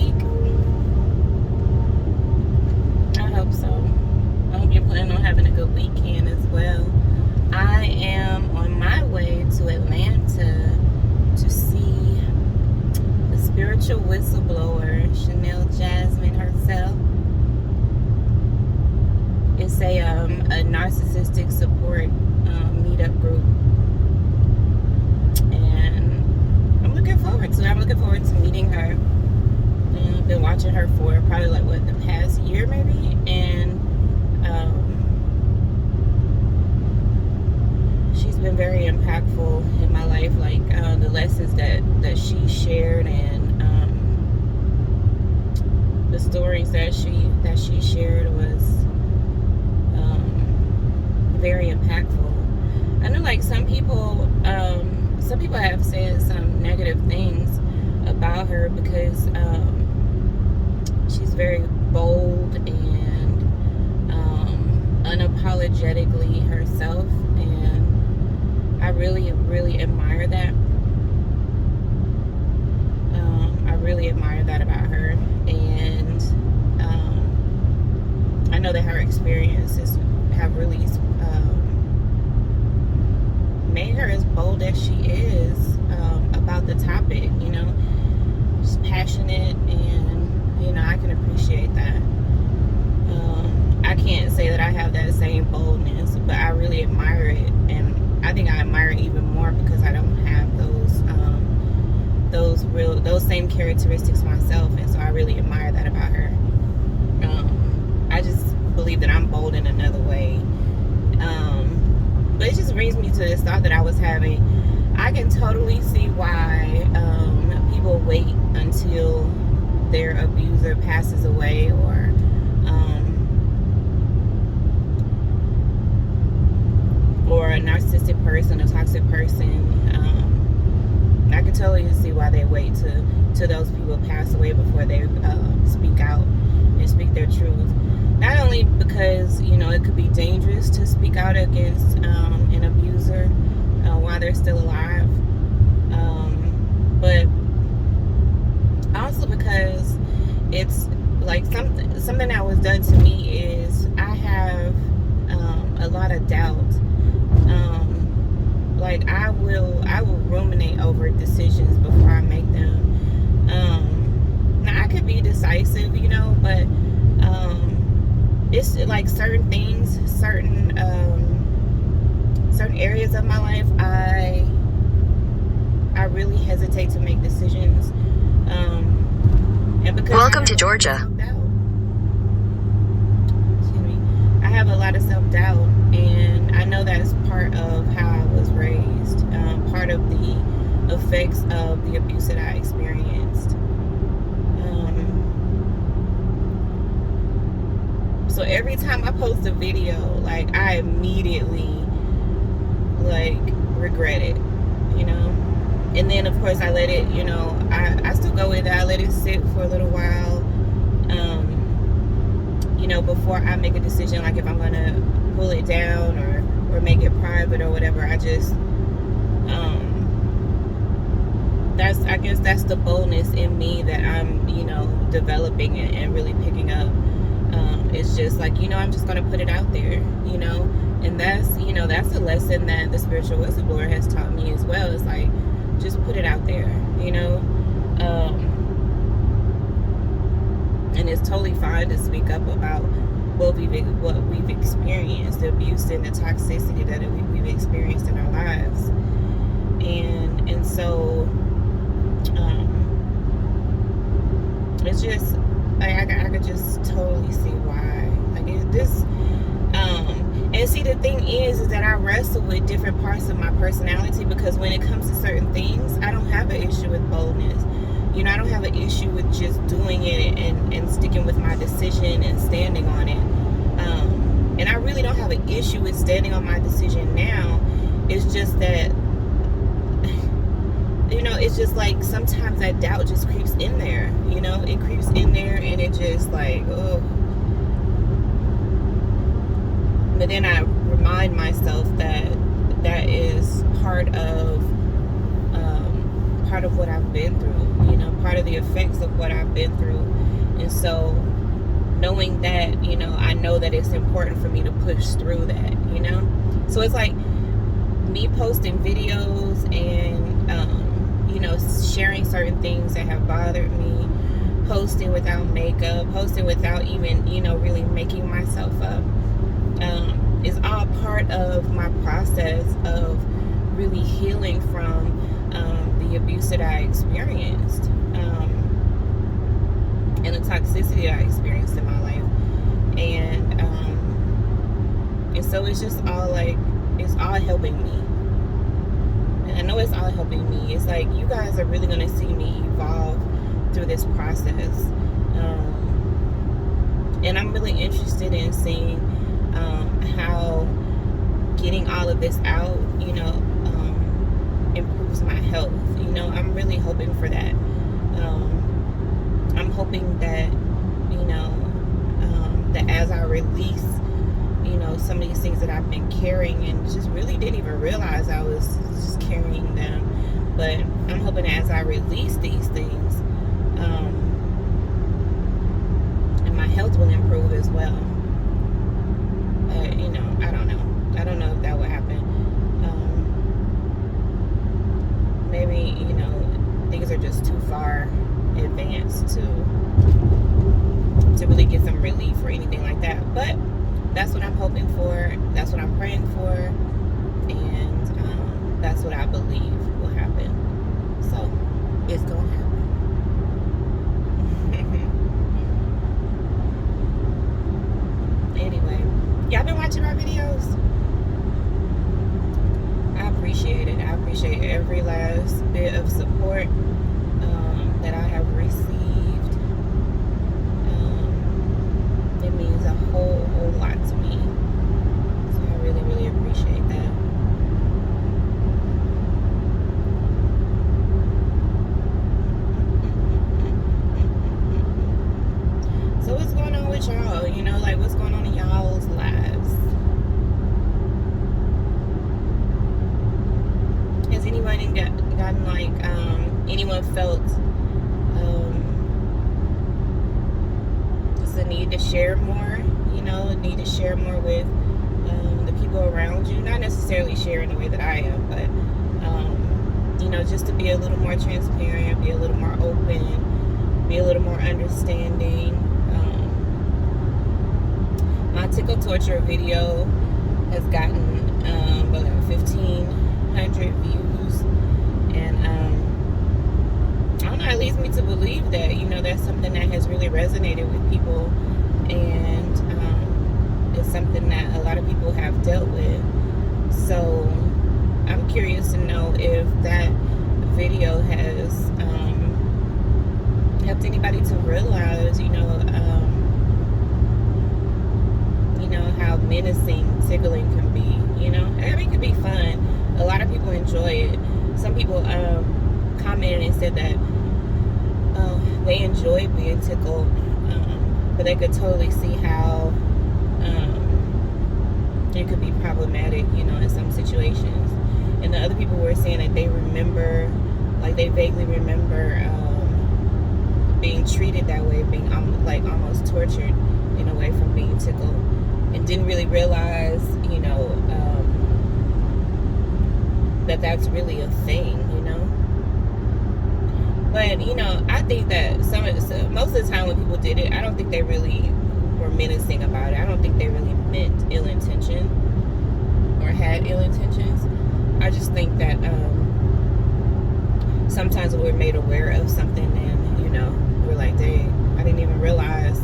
week? I hope so. I hope you're planning on having a good weekend as well. I am on my way to Atlanta to see the spiritual whistleblower, Chanel Jasmine herself. It's a narcissistic support meetup group. And I'm looking forward to it. I'm looking forward to meeting her. I've been watching her for probably like the past year maybe, and she's been very impactful in my life. Like the lessons that she shared, and the stories that she shared was very impactful. I know, like some people have said some negative things about her because she's very bold and unapologetically herself, and I really admire that. I really admire that about her, and I know that her experiences have really made her as bold as she is about the topic. You know, she's passionate, and you know, I can appreciate that. I can't say that I have that same boldness, but I really admire it, and I think I admire it even more because I don't have those same characteristics myself, and so I really admire that about her. I just believe that I'm bold in another way. But it just brings me to this thought that I was having. I can totally see why people wait until their abuser passes away, or a narcissistic person, a toxic person. I can totally see why they wait till those people pass away before they speak out and speak their truth. Not only because, you know, it could be dangerous to speak out against an abuser while they're still alive, but also because it's like something that was done to me is I have a lot of doubt. Like I will ruminate over decisions before I make them. Now I could be decisive, you know, but it's like certain things, certain areas of my life, I really hesitate to make decisions. And because Welcome to Georgia. I have a lot of self-doubt, and I know that is part of how I was raised, part of the effects of the abuse that I experienced. So every time I post a video, like I immediately like regret it, you know. And then of course I let it, you know, I still go with it. I let it sit for a little while, you know, before I make a decision, like if I'm gonna pull it down or make it private or whatever. I just I guess that's the boldness in me that I'm, you know, developing and really picking up. It's just like, you know, I'm just gonna put it out there, you know. And that's, you know, that's a lesson that the spiritual whistleblower has taught me as well. It's like, just put it out there, you know. And it's totally fine to speak up about what we've experienced, the abuse and the toxicity that we've experienced in our lives. And so it's just I could just totally see why. Like and see, the thing is that I wrestle with different parts of my personality, because when it comes to certain things, I don't have an issue with boldness. You know, I don't have an issue with just doing it and sticking with my decision and standing on it. And I really don't have an issue with standing on my decision now. It's just that, you know, it's just like sometimes that doubt just creeps in there. You know, it creeps in there, and it just like, oh. But then I remind myself that that is part of what I've been through. you know, part of the effects of what I've been through. And so knowing that, you know, I know that it's important for me to push through that, you know. So it's like me posting videos and you know, sharing certain things that have bothered me, posting without makeup, posting without even, you know, really making myself up, is all part of my process of really healing from the abuse that I experienced, and the toxicity that I experienced in my life. And so it's just all like, it's all helping me. And I know it's all helping me. It's like, you guys are really going to see me evolve through this process. And I'm really interested in seeing how getting all of this out, you know, improves my health. You know, I'm really hoping for that. I'm hoping that, you know, that as I release, you know, some of these things that I've been carrying and just really didn't even realize I was just carrying them. But I'm hoping as I release these things, and my health will improve as well. You know, I don't know. I don't know if that will happen. Maybe, you know, things are just too far advanced to really get some relief or anything like that. But that's what I'm hoping for. That's what I'm praying for. And that's what I believe will happen. So it's going to happen. Anyway, y'all been watching my videos? I appreciate it. I appreciate every last bit of support that I have received. It means a whole lot to me. So I really, really appreciate that. So what's going on with y'all? You know, like, what's going on in y'all's lives? Has anyone gotten like, anyone felt just a need to share more, you know, a need to share more with the people around you? Not necessarily share in the way that I am, but, you know, just to be a little more transparent, be a little more open, be a little more understanding. My tickle torture video has gotten about 1,500 views, and I don't know, it leads me to believe that, you know, that's something that has really resonated with people, and it's something that a lot of people have dealt with. So I'm curious to know if that video has helped anybody to realize, you know, how menacing tickling can be. You know, I mean, it can be fun. A lot of people enjoy it. Some people commented and said that they enjoy being tickled, but they could totally see how it could be problematic, you know, in some situations. And the other people were saying that they remember, like, they vaguely remember being treated that way, being like almost tortured in a way from being tickled, and didn't really realize, you know, that that's really a thing, you know. But, you know, I think that most of the time when people did it, I don't think they really were menacing about it. I don't think they really meant ill intention or had ill intentions. I just think that sometimes we're made aware of something and, you know, we're like, dang, I didn't even realize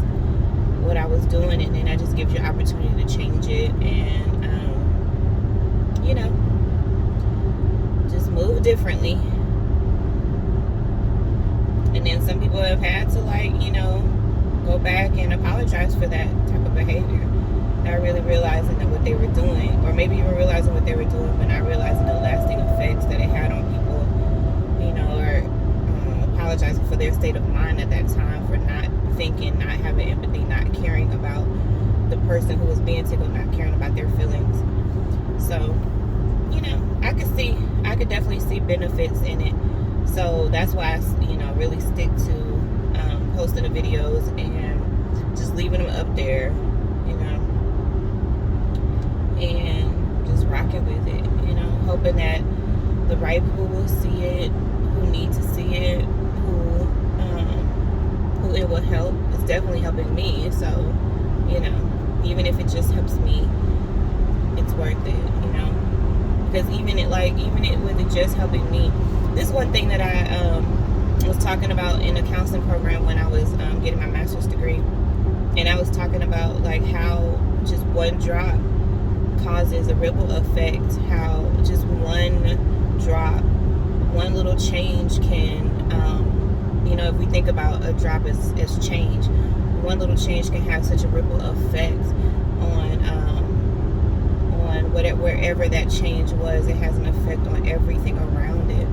what I was doing, and then that just gives you opportunity to change it and, you know, just move differently. And then some people have had to, like, you know, go back and apologize for that type of behavior, not really realizing that what they were doing, or maybe even realizing what they were doing but not realizing the lasting effects that it had on people, you know, or apologizing for their state of mind at that time, for not thinking, not having empathy, not caring about the person who was being tickled, not caring about their feelings. So, you know, I could definitely see benefits in it. So that's why I, really stick to posting the videos and just leaving them up there, and just rocking with it, hoping that the right people will see it, who need to see it, who it will help. It's definitely helping me, so, even if it just helps me, it's worth it, because even with it just helping me, this is one thing that I was talking about in a counseling program when I was getting my master's degree, and I was talking about like how just one drop causes a ripple effect, how just one drop, one little change can, if we think about a drop as change, one little change can have such a ripple effect on wherever that change was. It has an effect on everything around it.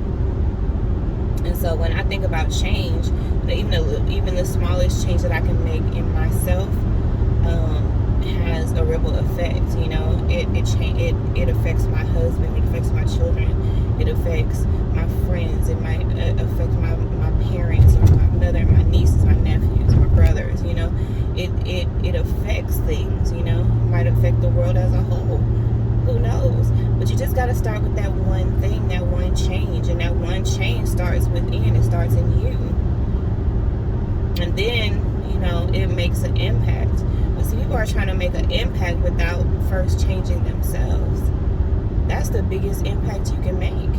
And so when I think about change, even the smallest change that I can make in myself has a ripple effect. It affects my husband, it affects my children, it affects my friends, it might affect my parents, or my mother, my nieces, my nephews, my brothers. It affects things. Might affect the world as a whole. Who knows? But you just got to start with that one thing, that one change, and that one change starts within. It starts in you, and then it makes an impact. But see, people are trying to make an impact without first changing themselves. That's the biggest impact you can make.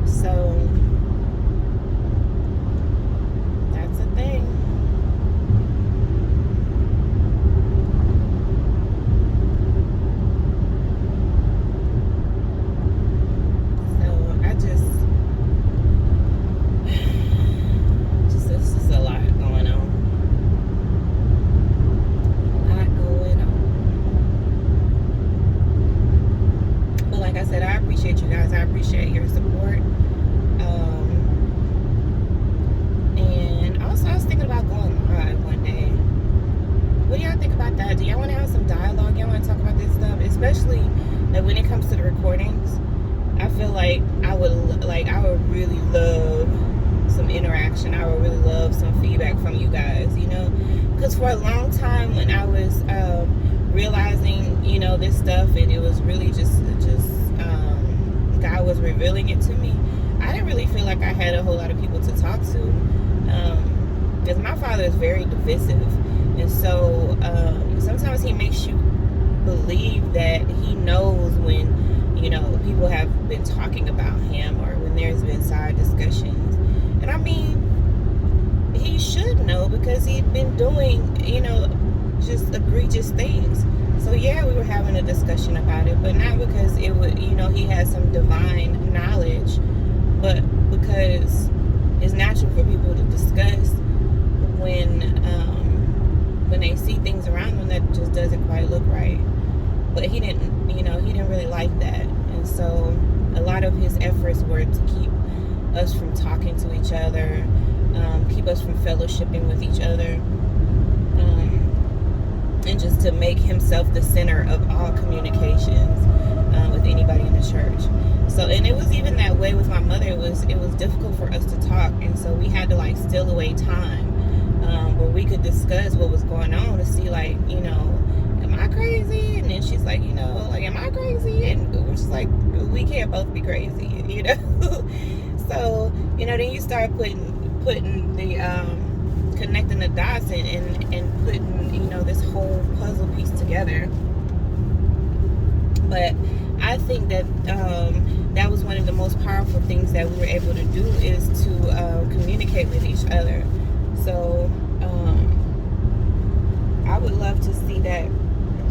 So that's a thing. Especially when it comes to the recordings, I feel like I would really love some interaction. I would really love some feedback from you guys, because for a long time when I was realizing, this stuff, and it was really just God was revealing it to me, I didn't really feel like I had a whole lot of people to talk to, because my father is very divisive, and so sometimes he makes you believe that he knows when people have been talking about him, or when there's been side discussions. And I mean, he should know, because he'd been doing just egregious things. So yeah, we were having a discussion about it, but not because it would he had some divine knowledge, but because it's natural for people to discuss when they see things around them that just doesn't quite look right. But he didn't really like that. And so a lot of his efforts were to keep us from talking to each other, keep us from fellowshipping with each other, and just to make himself the center of all communications with anybody in the church. So, and it was even that way with my mother. It was difficult for us to talk, and so we had to steal away time where we could discuss what was going on, to see am I crazy? And then she's like, am I crazy? And we're just like, we can't both be crazy, So, then you start putting the connecting the dots and putting this whole puzzle piece together. But I think that that was one of the most powerful things that we were able to do, is to communicate with each other. So I would love to see that.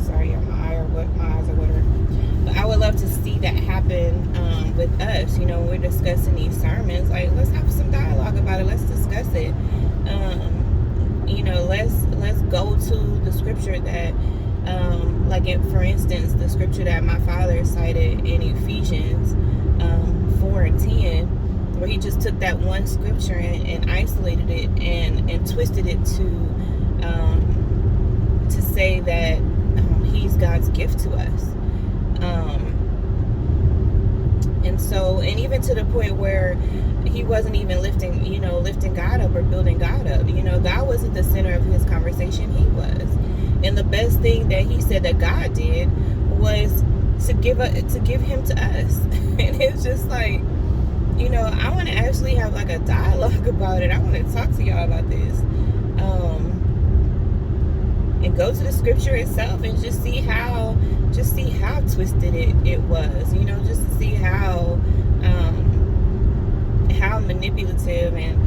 Sorry, my eyes are watering. But I would love to see that happen with us. When we're discussing these sermons, let's have some dialogue about it. Let's discuss it. Let's go to the scripture that, for instance, the scripture that my father cited in Ephesians 4:10, where he just took that one scripture and isolated it and twisted it to say that he's God's gift to us. And so, and even to the point where he wasn't even lifting God up or building God up. God wasn't the center of his conversation. He was. And the best thing that he said that God did was to give him to us. And it's just like, I want to actually have like a dialogue about it. I want to talk to y'all about this. And go to the scripture itself and just see how twisted it was, just to see how manipulative and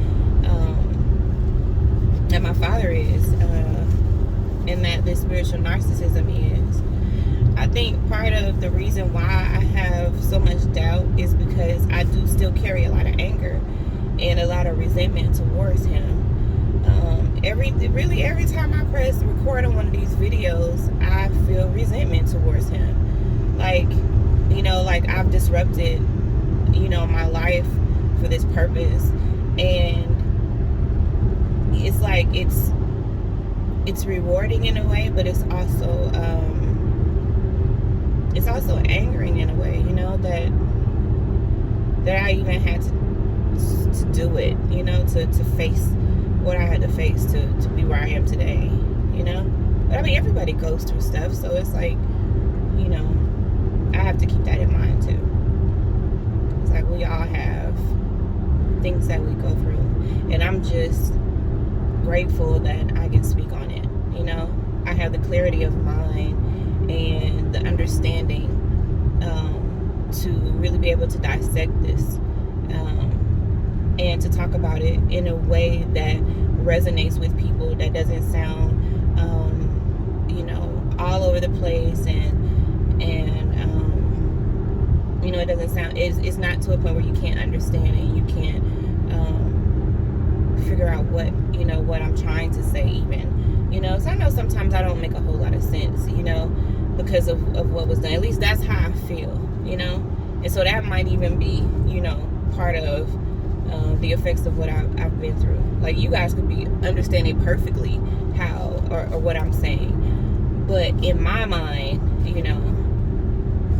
that my father is, and that this spiritual narcissism is. I think part of the reason why I have so much doubt is because I do still carry a lot of anger and a lot of resentment towards him. Every time I press record on one of these videos, I feel resentment towards him. Like I've disrupted, my life for this purpose. And it's like, it's rewarding in a way, but it's also angering in a way, that I even had to do it, to face what I had to face to be where I am today, But I mean, everybody goes through stuff, so it's like, I have to keep that in mind too. It's like we all have things that we go through, and I'm just grateful that I can speak on it. I have the clarity of mind and the understanding to really be able to dissect this, and to talk about it in a way that resonates with people, that doesn't sound all over the place, and it doesn't sound, it's not to a point where you can't understand it, you can't figure out what I'm trying to say even, so I know sometimes I don't make a whole lot of sense, because of what was done. At least that's how I feel, and so that might even be, part of the effects of what I've been through. Like, you guys could be understanding perfectly how or what I'm saying, but in my mind,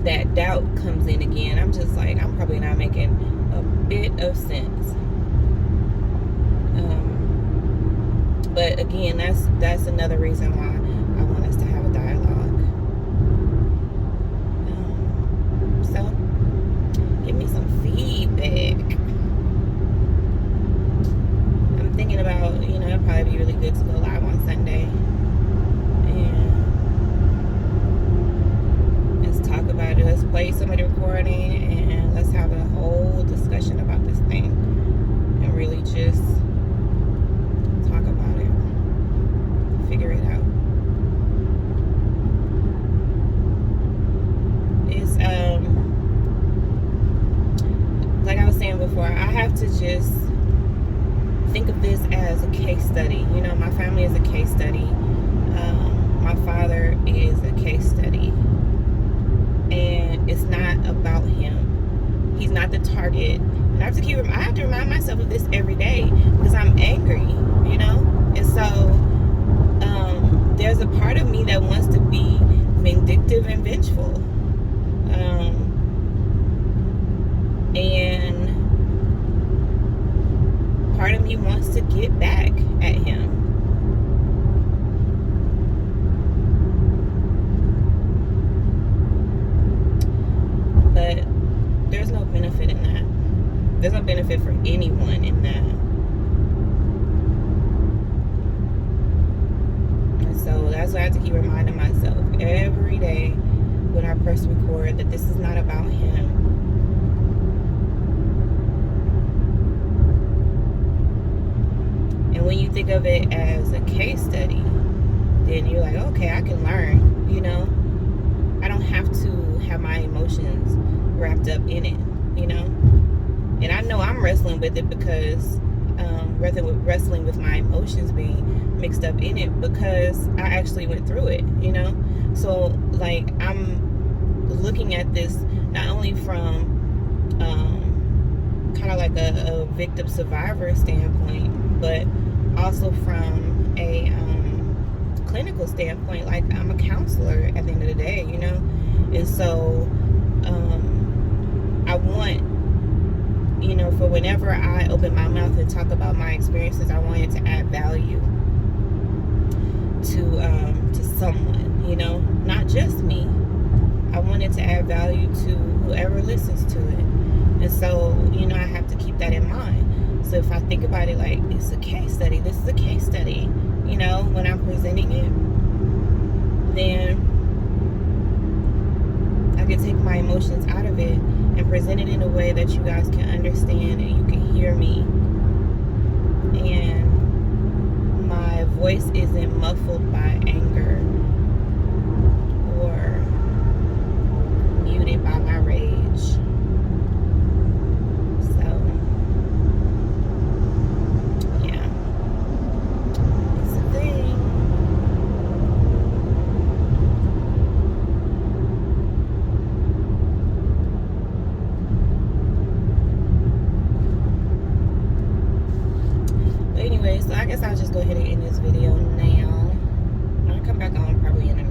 that doubt comes in again. I'm just like, I'm probably not making a bit of sense. But again, that's another reason why I want us to have a dialogue. So give me some feedback. I'm thinking about, it'd probably be really good to go live on Sunday and let's talk about it. Let's play some of the recording and let's have a whole discussion about this thing and really just talk about it, figure it out. It's like I was saying before, I have to just think of this as a case study. My family is a case study. My father is a case study. And it's not about him. He's not the target. And I have to remind myself of this every day because I'm angry, And so there's a part of me that wants to be vindictive and vengeful. And part of me wants to get back at him. But there's no benefit in that. There's no benefit for anyone in that. And so that's why I have to keep reminding myself every day when I press record that this is not about him. And when you think of it as a case study, then you're like, okay, I can learn, I don't have to have my emotions wrapped up in it, And I know I'm wrestling with it because wrestling with my emotions being mixed up in it because I actually went through it, So like I'm looking at this not only from kind of like a victim survivor standpoint, but also from a clinical standpoint. Like, I'm a counselor at the end of the day, And so I want, you know, for whenever I open my mouth and talk about my experiences, I want it to add value to someone, you know, not just me. I want it to add value to whoever listens to it. And so, you know, I have to keep that in mind. So if I think about it like it's a case study, this is a case study, you know, when I'm presenting it, then I can take my emotions out of it and present it in a way that you guys can understand and you can hear me. And my voice isn't muffled by anger or muted by my rage. So, yeah, it's a thing. But anyway, so I guess I'll just go ahead and end this video now. I'll come back on probably in a